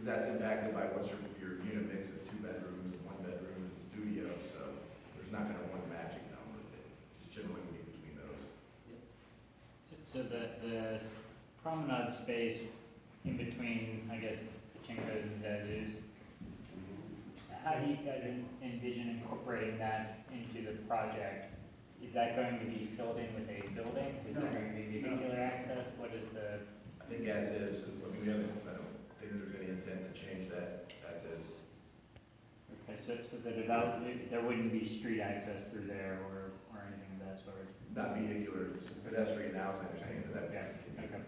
that's impacted by what's your unit mix of 2 bedrooms, 1 bedroom, and studio, so there's not gonna one magic number, it's generally gonna be between those. So the promenade space in between, I guess, Pachinko's and Zazu's, how do you guys envision incorporating that into the project? Is that going to be filled in with a building? Is there going to be vehicular access? What is the? I think as is, I mean, I don't think there's any intent to change that as is. Okay, so the development, there wouldn't be street access through there or anything of that sort? Not vehicular, it's pedestrian now, as I understand it, that. Okay, okay.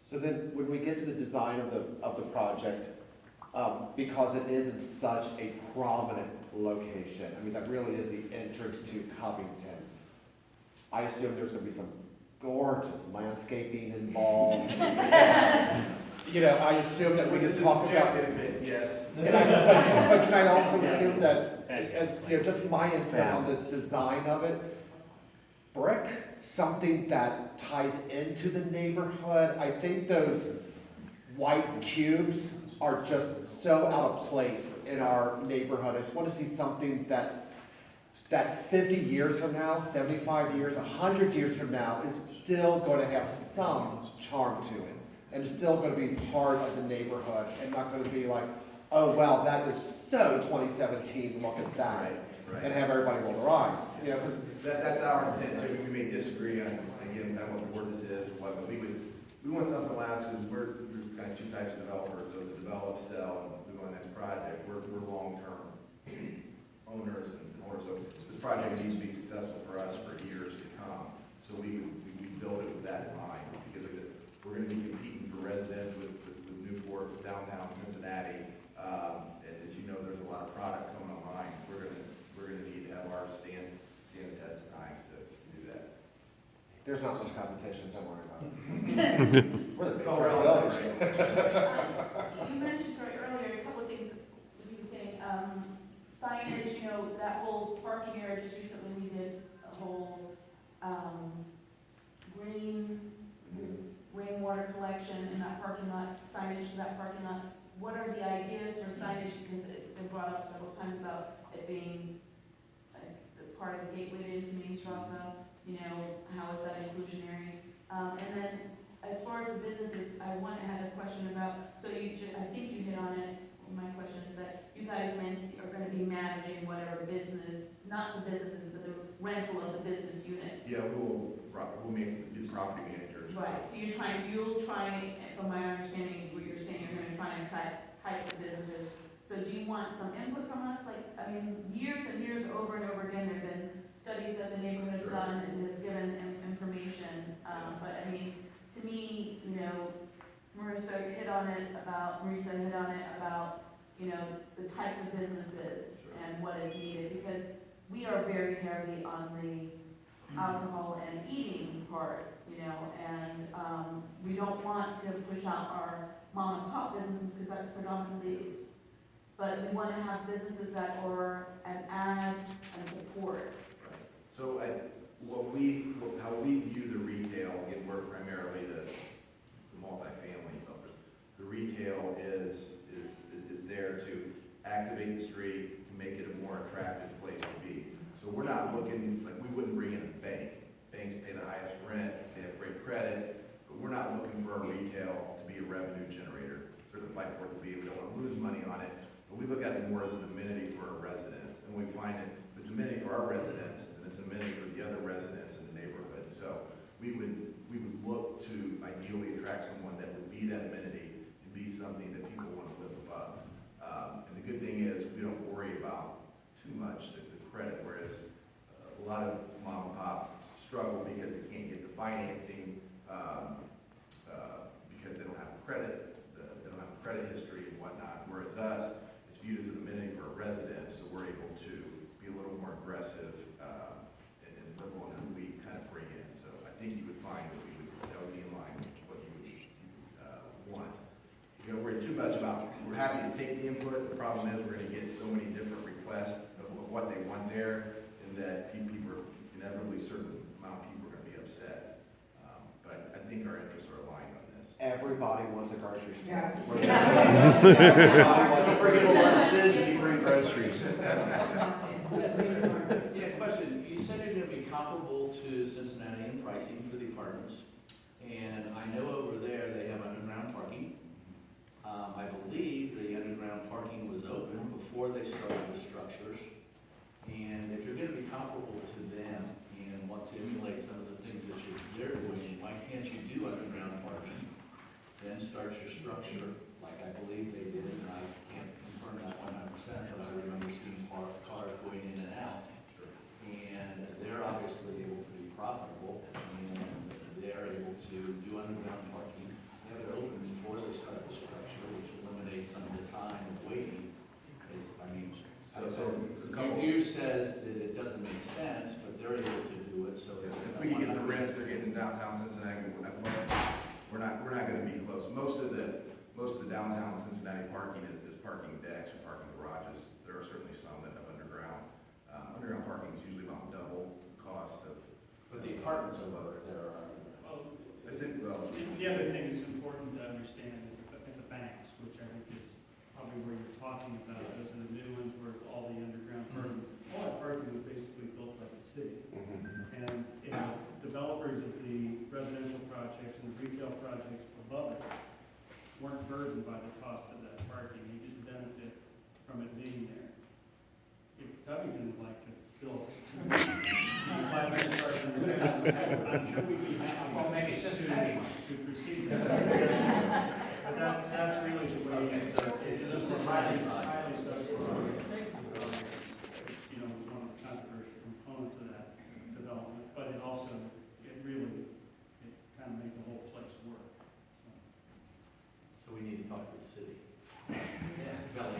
So then, when we get to the design of the project, because it is in such a prominent location, I mean, that really is the entrance to Covington, I assume there's gonna be some gorgeous landscaping involved. You know, I assume that we can talk about it. Yes. But can I also assume that, as, you know, just my input on the design of it, brick, something that ties into the neighborhood. I think those white cubes are just so out of place in our neighborhood. I just want to see something that 50 years from now, 75 years, 100 years from now is still going to have some charm to it. And it's still going to be part of the neighborhood and not going to be like, oh, wow, that is so 2017, look at that. Right. And have everybody roll their eyes. You know, 'cause That's our intent too. We may disagree on, again, kind of what the ordinance is, or what, but we want something to last, because we're kind of 2 types of developers, so to develop, sell, and move on that project. We're long-term owners and owners, so this project needs to be successful for us for years to come. So we build it with that in mind, because we're gonna be competing for residents with Newport, with downtown Cincinnati, and as you know, there's a lot of product coming online. We're gonna need to have ours stand the test of time to do that. there's not much competition, don't worry about it. We're the It's big all first relative, village. right? You mentioned, sorry, earlier, a couple of things that you were saying, signage, you know, that whole parking area, just recently we did a whole, rainwater collection in that parking lot, signage to that parking lot. What are the ideas for signage, because it's been brought up several times about it being like the part of the gateway into Main Strasse, you know, how is that inclusionary? And then as far as the businesses, I had a question about, so I think you hit on it. My question is that you guys are going to be managing whatever business, not the businesses, but the rental of the business units. Yeah, we'll make you property managers. Right, so you'll try, from my understanding, what you're saying, you're gonna try and track types of businesses. So do you want some input from us? Like, I mean, years and years over and over again, there've been studies that the neighborhood has done and has given information. But I mean, to me, you know, Marisa hit on it about, you know, the types of businesses and what is needed, because we are very heavy on the alcohol and eating part, you know, and we don't want to push out our mom and pop businesses because that's predominantly, but we want to have businesses that are an add and support. Right. So how we view the retail, again, we're primarily the multifamily developers. The retail is there to activate the street, to make it a more attractive place to be. So we're not looking, like, we wouldn't bring in a bank. Banks pay the highest rent, they have great credit, but we're not looking for our retail to be a revenue generator. Certainly fight for it to be, we don't want to lose money on it, but we look at it more as an amenity for our residents. And we find that if it's an amenity for our residents, and it's an amenity for the other residents in the neighborhood. So we would look to ideally attract someone that would be that amenity and be something that people want to live above. And the good thing is, we don't worry about too much the credit, whereas a lot of mom and pop struggle because they can't get the financing because they don't have the credit, they don't have the credit history and whatnot. Whereas us, it's viewed as an amenity for our residents, so we're able to be a little more aggressive and liberal in who we kind of bring in. So I think you would find that that would be in line with what you would want. You don't worry too much about. We're happy to take the input. The problem is we're going to get so many different requests of what they want there, and that people are inevitably, a certain amount of people are going to be upset. But I think our interests are aligned on this. Everybody wants a grocery store. Yeah. Don't forget to let us if you bring groceries. Yeah, question, you said you're gonna be comparable to Cincinnati in pricing for the apartments, and I know over there they have underground parking. I believe the underground parking was open before they started the structures, and if you're gonna be comparable to them and want to emulate some of the things that they're doing, why can't you do underground parking, then start your structure, like I believe they did, and I can't confirm that 100%, but I remember seeing cars going in and out. And they're obviously able to be profitable, and they're able to do underground parking. They have it open before they start the structure, which eliminates some of the time of waiting. You says that it doesn't make sense, but they're able to do it, so. If we can get the rents they're getting in downtown Cincinnati, we're not gonna be close. Most of the downtown Cincinnati parking is parking decks or parking garages. There are certainly some that have underground. Underground parking is usually about double the cost of. But the apartments over there are. The other thing that's important to understand at the banks, which I think is probably where you're talking about, those are the new ones where all the underground parking, all that parking was basically built by the city. And, developers of the residential projects and the retail projects above it weren't burdened by the cost of that parking. You just benefit from it being there. If Covington would like to build 500 parking, I'm sure we'd be happy. Well, maybe it's just Cincinnati. To proceed. But that's really the way it is. It's a highly subsidized. It's one of the controversial components of that development, but it also, it kind of made the whole place work. So we need to talk to the city.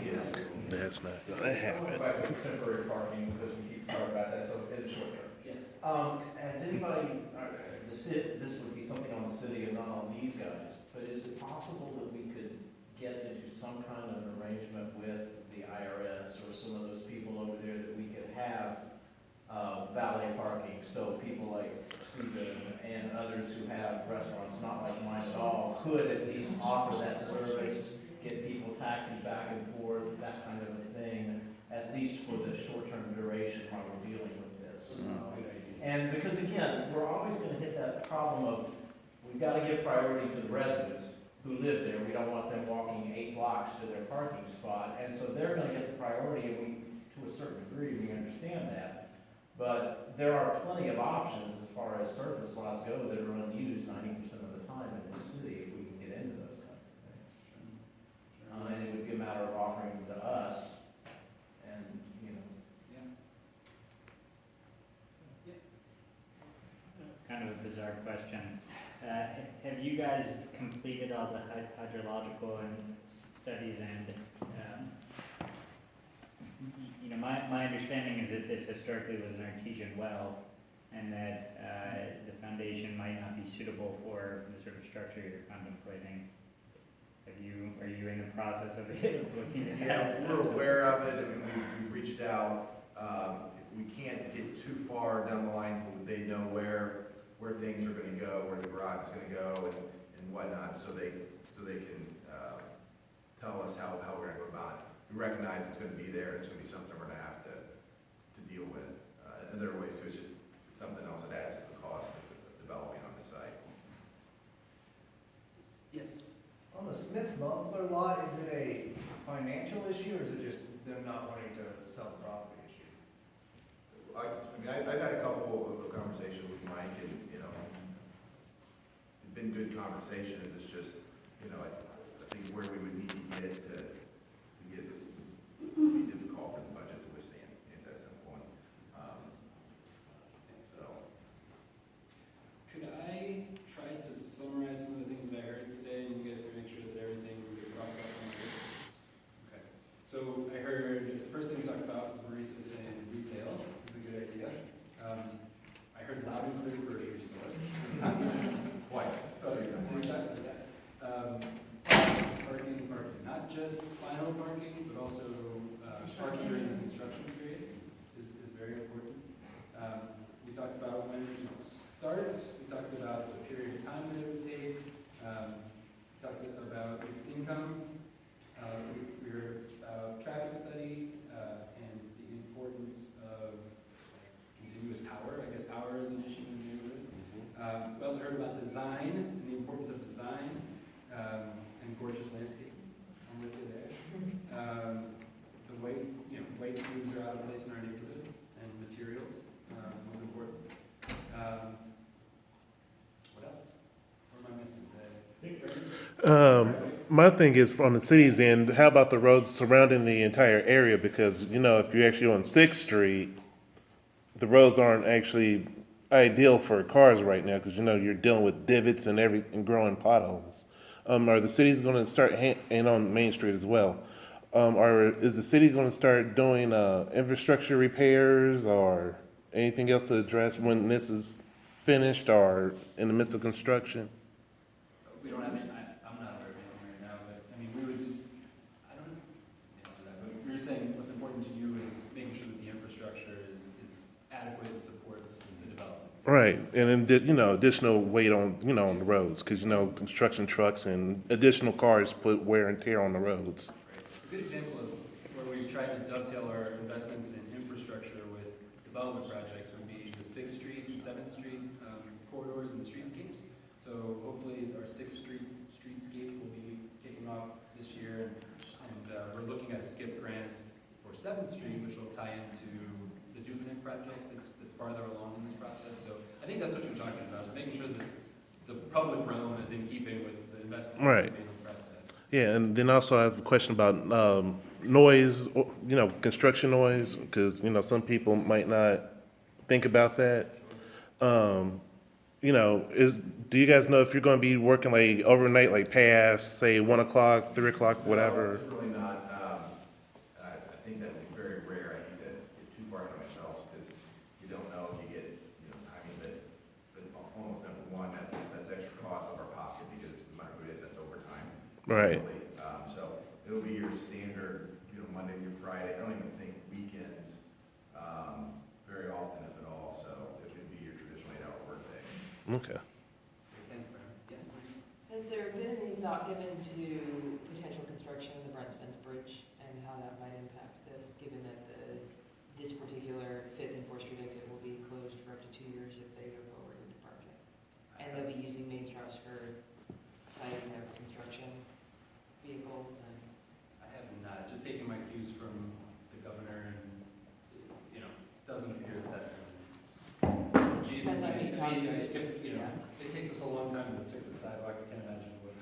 Yes. That's not gonna Going happen. back to temporary parking, because we keep talking about that, so in the short term. Yes. Has anybody, this would be something on the city and not on these guys, but is it possible that we could get into some kind of an arrangement with the IRS or some of those people over there that we could have valet parking, so people like Stephen and others who have restaurants, not like mine at all, could at least offer that service, get people taxis back and forth, that kind of a thing, at least for the short-term duration while we're dealing with this. And because again, we're always gonna hit that problem of, we've gotta give priority to the residents who live there. We don't want them walking 8 blocks to their parking spot, and so they're gonna get the priority, and we, to a certain degree, we understand that. But there are plenty of options as far as surface lots go that are unused 90% of the time in the city if we can get into those kinds of things. And it would be a matter of offering them to us, and, Kind of a bizarre question. Have you guys completed all the hydrological and studies and, my understanding is that this historically was an artesian well and that, the foundation might not be suitable for the sort of structure you're contemplating. Are you in the process of looking at that? Yeah, we're aware of it, and we've reached out. We can't get too far down the line until they know where things are gonna go, where the garage is gonna go, and whatnot, so they can tell us how we're gonna go about it. We recognize it's gonna be there, it's gonna be something we're gonna have to deal with. And there are ways to, it's just something else that adds to the cost of developing on the site. Yes. On the Smith Muffler lot, is it a financial issue, or is it just them not wanting to sell the property issue? I've had a couple of conversations with Mike, and, it's been good conversation, it's just, I think where we would need to get would be difficult for the budget to withstand, it's that simple, so. Could I try to summarize some of the things that I heard today, and you guys can make sure that everything we talked about is on the list? Okay. So I heard, the first thing we talked about, baristas and retail, is a good idea. I heard loud and clear grocery store. Twice. Sorry, parking, not just final parking, but also parking during the construction period is very important. We talked about when people start, we talked about the period of time that it would take, talked about mixed income, We heard about traffic study, and the importance of continuous power. I guess power is an issue in the neighborhood. We also heard about design and the importance of design, and gorgeous landscape. I'm with you there. The weight cubes are out of place in our neighborhood, and materials was important. What else? What am I missing today? My thing is from the city's end, how about the roads surrounding the entire area? Because, if you're actually on 6th Street, the roads aren't actually ideal for cars right now because, you're dealing with divots and growing potholes. Are the cities going to start, and on Main Street as well, is the city going to start doing infrastructure repairs or anything else to address when this is finished or in the midst of construction? We don't have any, I'm not aware of anything right now, but, I mean, we would do, I don't know the answer to that, but we were saying what's important to you is making sure that the infrastructure is adequate and supports the development. Right, and then, additional weight on, on the roads, because, construction trucks and additional cars put wear and tear on the roads. A good example of where we've tried to dovetail our investments in infrastructure with development projects would be the 6th Street and 7th Street corridors and the streetscapes. So hopefully our 6th Street streetscape will be kicking off this year, and we're looking at a SKIP grant for 7th Street, which will tie into the Dubinick project that's farther along in this process. So I think that's what you're talking about, is making sure that the public realm is in keeping with the investment. Right. Being on the private side. Yeah, and then also I have a question about noise, construction noise, because, some people might not think about that. Do you guys know if you're going to be working like overnight, like past, say, 1 o'clock, 3 o'clock, whatever? No, really not. I think that would be very rare. I think that get too far into myself because you don't know if you get, timing that, but almost number one, that's extra cost of our pocket because no matter who it is, that's overtime. Right. So it'll be your standard, Monday through Friday. I don't even think weekends, very often, if at all. So it would be your traditional 8-hour workday. Okay. Thank you, Brian. Yes, please. Has there been any thought given to potential construction of the Brent-Spence Bridge and how that might impact this, given that this particular 5th and 4th Street exit will be closed for up to 2 years if they go forward with the project? And they'll be using Main Strauss for siting their construction vehicles and... I have not, just taking my cues from the governor, and, doesn't appear that that's going to. Depends on who you talk to. It takes us a long time to fix a sidewalk, I can't imagine what.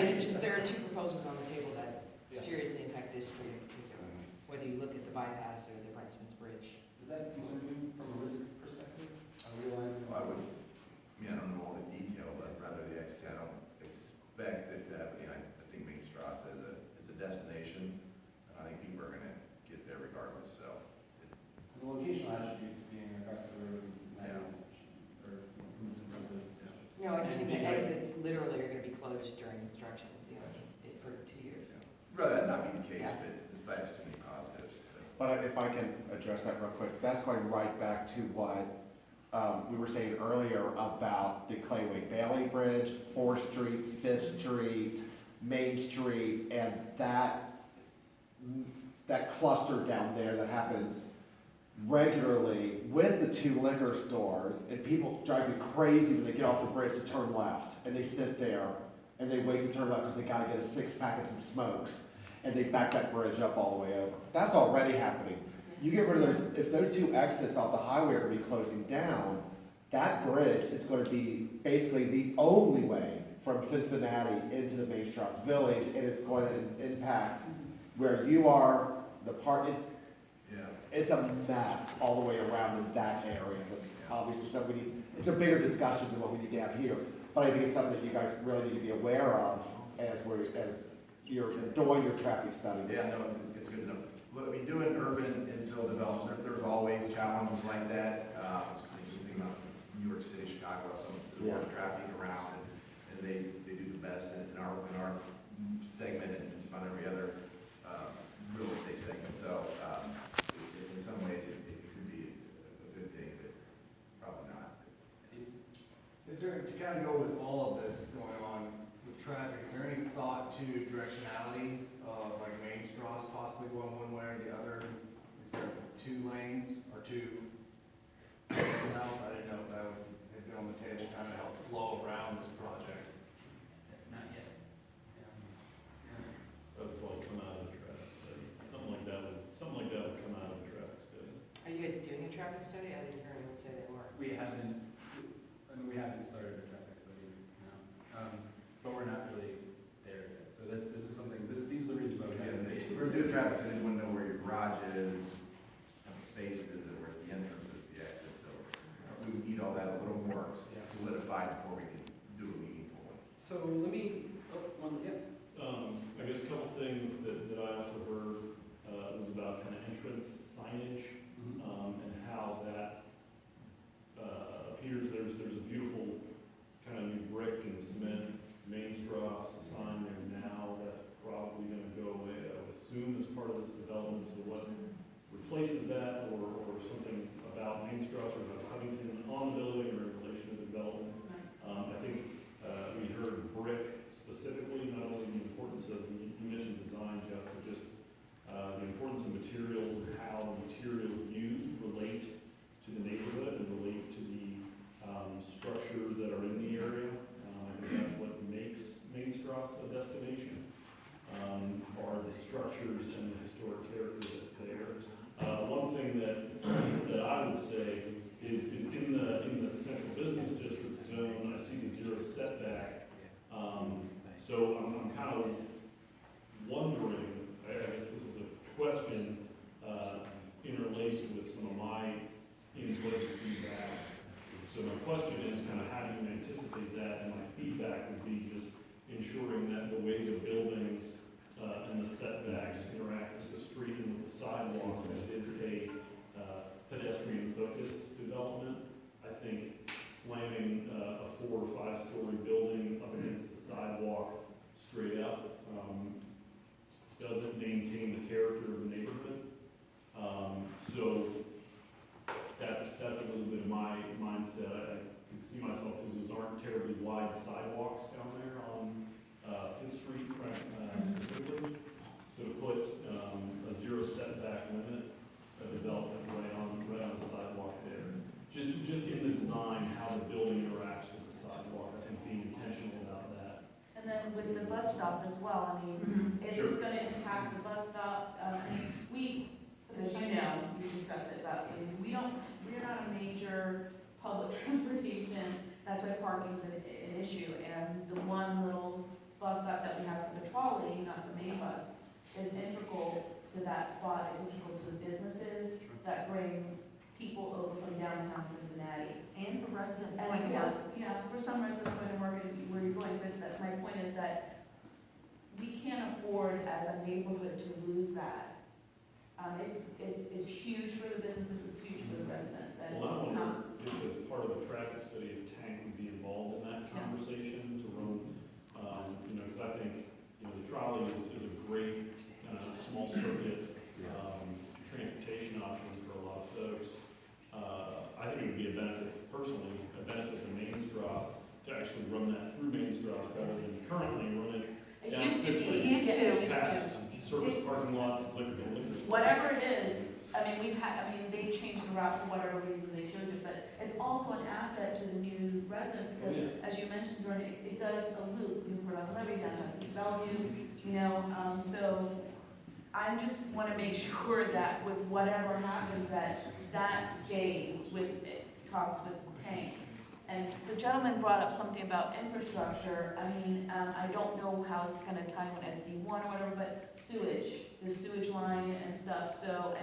It's just, there are 2 proposals on the table that seriously impact this street in particular, whether you look at the bypass or the Brent-Spence Bridge. Does that concern you from a risk perspective? Are we aligned? Well, I don't know all the detail, but rather the access, I don't expect it to have, I think Main Strauss is a destination, and I think people are gonna get there regardless, so. The locational attributes being across the road from Cincinnati, or from the Cincinnati business. I just think the exits literally are going to be closed during construction, for 2 years. Rather that not be the case, Yeah. but this has too many positives. But if I can address that real quick, that's going right back to what we were saying earlier about the Clayway Bailey Bridge, 4th Street, 5th Street, Main Street, and that cluster down there that happens regularly with the 2 liquor stores, and people drive me crazy when they get off the bridge to turn left, and they sit there and they wait to turn left because they gotta get a 6-pack of some smokes, and they back that bridge up all the way over. That's already happening. You get rid of those, if those 2 exits off the highway are gonna be closing down, that bridge is gonna be basically the only way from Cincinnati into the Main Strauss Village, and it's going to impact where you are, the part is, it's a mess all the way around in that area. But obviously, it's a bigger discussion than what we need to have here. But I think it's something that you guys really need to be aware of as you're doing your traffic study. Yeah, no, it's good to know. Look, doing urban infill development, there's always challenges like that. Think about New York City, Chicago, some of the worst traffic around, and they do the best in our segment and just about every other real estate segment. So in some ways, it could be a good thing, but probably not. Is there, to kind of go with all of this going on with traffic, is there any thought to directionality of like main straws possibly going one way or the other, instead of 2 lanes or 2 south? I didn't know if that would have been on the table, kind of help flow around this project. Not yet. That would probably come out of the traffic study. Something like that would come out of the traffic study. Are you guys doing a traffic study? I didn't hear anyone say they were. We haven't started a traffic study, no. But we're not really there yet. So this is something, these are the reasons why we haven't Yeah, taken. we're doing traffic, so they want to know where your garage is, how many spaces is it, where's the entrance, is the exit, so we would need all that a little more Yeah. solidified before we can do a meaningful one. So let me, I guess a couple things that I also heard, was about kind of entrance signage, and how that, appears. There's a beautiful kind of new brick and cement main straw sign there now, that's probably gonna go away, I would assume, as part of this development. So what replaces that, or something about main straw or about Covington on the building or in relation to the development? I think, we heard brick specifically, not only the importance of, you mentioned design, Jeff, but just, the importance of materials and how the materials used relate to the neighborhood and relate to the, structures that are in the area. I think that's what makes Main Strasse a destination, are the structures and the historic character that's there. One thing that I would say is in the central business district zone, I see the 0 setback. So I'm kind of wondering, I guess this is a question, interlaced with some of my input and feedback. So my question is kind of how do you anticipate that? And my feedback would be just ensuring that the way the buildings, and the setbacks interact with the street and with the sidewalk, that it is a, pedestrian-focused development. I think slamming, a 4 or 5 story building up against the sidewalk straight up, doesn't maintain the character of the neighborhood. So that's a little bit of my mindset. I can see myself, because those aren't terribly wide sidewalks down there on, 5th Street, specifically. So to put, a 0 setback limit, a development right on the sidewalk there. Just in the design, how the building interacts with the sidewalk, I think being intentional about that. And then with the bus stop as well, I mean, is this gonna impact the bus stop? As you know, we discussed it, but we're not a major public transportation, that's why parking's an issue. And the one little bus stop that we have for the trolley, not the main bus, is integral to that spot, is integral to the businesses that bring people over from downtown Cincinnati. And for residents And going to work. yeah, for some residents going to work and where you're going, so that, my point is that we can't afford as a neighborhood to lose that. It's huge for the businesses, it's huge for the residents, and, Well, I wonder if as part of the traffic study, if Tank would be involved in that conversation to run, because I think, the trolley is a great, small circuit, transportation option for a lot of folks. I think it would be a benefit, personally, a benefit to Main Strasse to actually run that through Main Strasse rather than currently run it it down used to be, 5th Street, it used to. past surface parking lots, liquor stores. Whatever it is, they changed the route for whatever reason they chose it, but it's also an asset to the new residents, because as you mentioned, Jordan, it does a loop, you put on Levy, downtown Bellevue, so I just wanna make sure that with whatever happens, that stays with, talks with Tank. And the gentleman brought up something about infrastructure. I don't know how it's gonna tie in with SD1 or whatever, but sewage, the sewage line and stuff. So,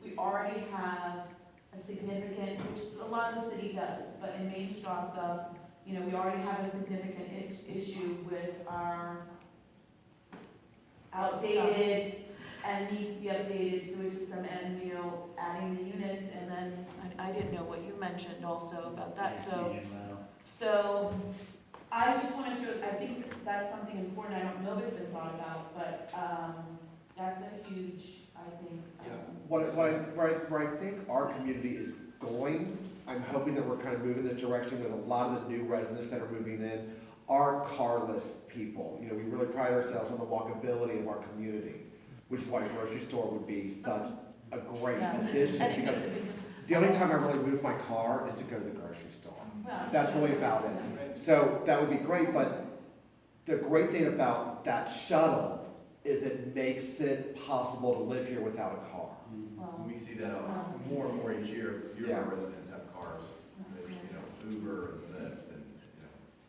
we already have a significant, which a lot of the city does, but in Main Strasse, we already have a significant issue with our outdated and needs to be updated sewage system and, adding the units. And then, I didn't know what you mentioned also about that, so I just wanted to, I think that's something important, I don't know if it's been thought about, but, that's a huge, I think. Where I think our community is going, I'm hoping that we're kind of moving this direction with a lot of the new residents that are moving in. are carless people. You know, we really pride ourselves on the walkability of our community, which is why a grocery store would be such a great addition. And it Because makes a big difference. the only time I really move my car is to go to the grocery store. Well, That's really about it. So that would be great, but the great thing about that shuttle is it makes it possible to live here without a car. Well, We see that more and more each year. Fewer Yeah. residents have cars. There's, Uber and Lyft and,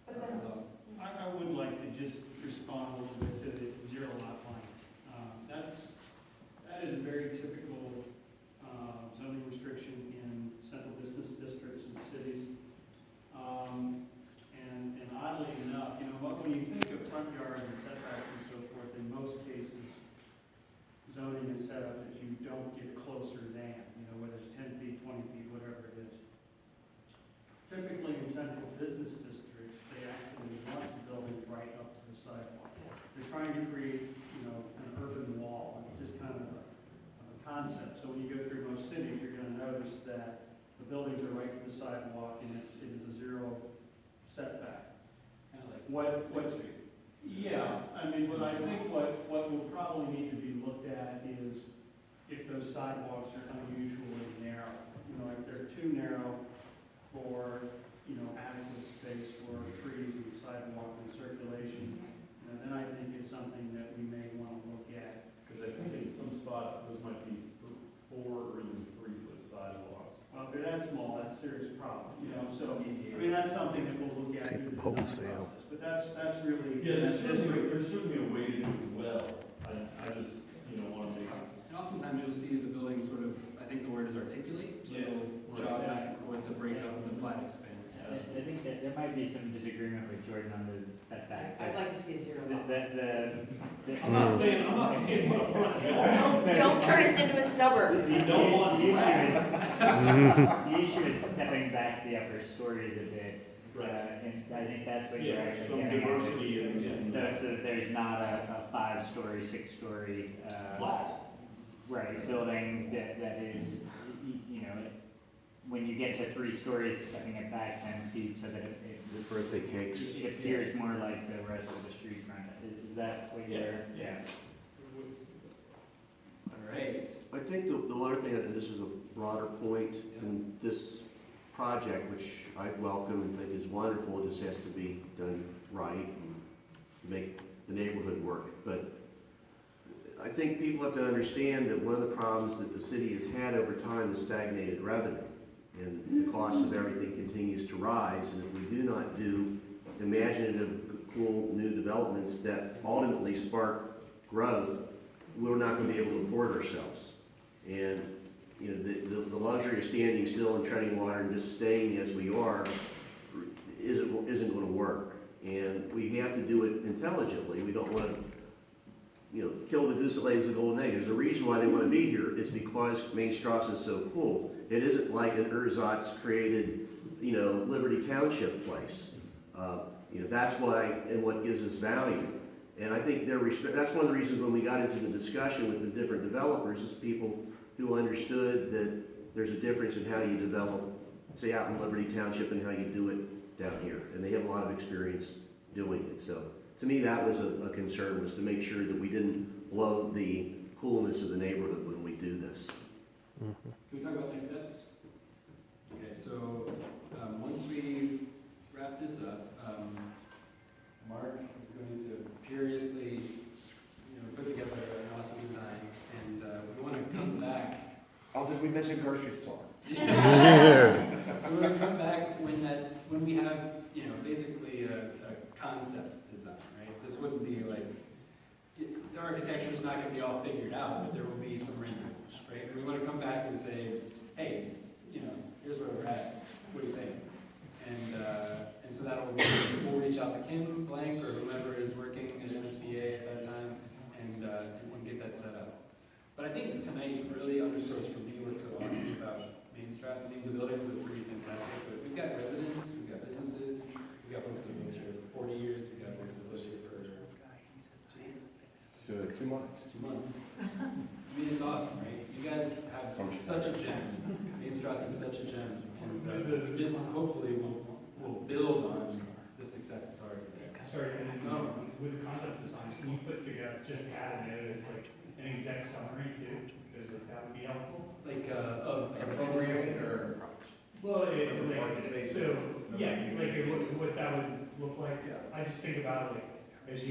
but That's then- awesome. I would like to just respond a little bit to the zero lot line. That is a very typical zoning restriction in central business districts and cities. And oddly enough, when you think of front yards and setbacks and so forth, in most cases, zoning is set up that you don't get closer than, whether it's 10 feet, 20 feet, whatever it is. Typically in central business districts, they actually want the buildings right up to the sidewalk. They're trying to create, an urban wall. It's just kind of a concept. So when you go through most cities, you're going to notice that the buildings are right to the sidewalk and it is a zero setback. Kind of like What, Sixth Street. yeah, but I think what will probably need to be looked at is if those sidewalks are unusually narrow. If they're too narrow for, adequate space for trees and sidewalk and circulation, then I think it's something that we may want to look at. Because I think in some spots, those might be 4 or even 3-foot sidewalks. Well, if they're that small, that's a serious problem, so, that's something that we'll look at through the Poles design fail. process. But that's really. Yeah, that's there's certainly a way to do it well. I just, want to make. And oftentimes you'll see the building sort of, I think the word is articulate, so Yeah. it'll jog back and forth to break up the flat expanse. I think that there might be some disagreement with Jordan on this setback. I'd like to see a zero The, lot. the, I'm not saying put a front yard. Don't turn us into a suburb. You don't want the to the issue is stepping back the upper stories a bit. Right. And I think that's what you're Yeah, actually some getting at. diversity in. So that there's not a 5-story, 6-story, Flat. right, building that is, when you get to 3 stories, stepping it back 10 feet so that it Birthday cakes. appears more like the rest of the street front. Is that what you're? Yeah. All right. I think the one other thing, and this is a broader point, in this project, which I welcome and think is wonderful, it just has to be done right and make the neighborhood work. But I think people have to understand that one of the problems that the city has had over time is stagnated revenue. And the cost of everything continues to rise, and if we do not do imaginative, cool, new developments that ultimately spark growth, we're not going to be able to afford ourselves. And the luxury of standing still and treading water and just staying as we are isn't going to work. And we have to do it intelligently. We don't want to, kill the goose that lays the golden egg. There's a reason why they want to be here. It's because Main Strasse is so cool. It isn't like an ersatz created, Liberty Township place. That's why and what gives us value. And I think that's one of the reasons when we got into the discussion with the different developers is people who understood that there's a difference in how you develop, say, out in Liberty Township and how you do it down here. And they have a lot of experience doing it. So to me, that was a concern, was to make sure that we didn't blow the coolness of the neighborhood when we do this. Can we talk about next steps? Okay, so once we wrap this up, Mark is going to furiously, put together an awesome design, and we want to come back. Oh, did we mention grocery store? We want to come back when we have, basically a concept design, right? This wouldn't be like, the architecture is not going to be all figured out, but there will be some renderings, right? We want to come back and say, hey, here's where we're at. What do you think? And so we'll reach out to Kim Blank or whoever is working at MSBA at that time and get that set up. But I think tonight really underscores for me what's so awesome about Main Strasse. I mean, the buildings are pretty fantastic, but we've got residents, we've got businesses, we've got folks that have lived here for 40 years, we've got folks that live here for 2 months. 2 months. I mean, it's awesome, right? You guys have such a gem. Main Strasse is such a gem. And just hopefully we'll build on the success that's already there. sorry, and then, with the concept designs, can you put together, just add a note as like an exec summary too? Because that would be helpful. Like, of programming or? Well, Parking spaces. so, yeah, like, what that would look like, I just think about like, as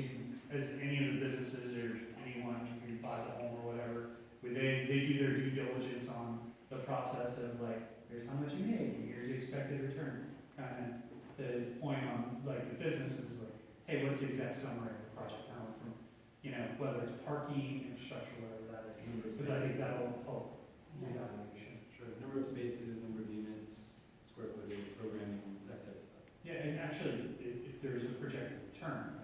any of the businesses or anyone who buys a home or whatever, where they do their due diligence on the process of like, here's how much you made, here's the expected return. Kind of to his point on like the business is like, hey, what's the exact summary of the project now from, whether it's parking, infrastructure, whatever that is. Because I think that'll help the evaluation. Sure, number of spaces, number of units, square footage, programming, that type of stuff. Yeah, and actually, if there's a projected return,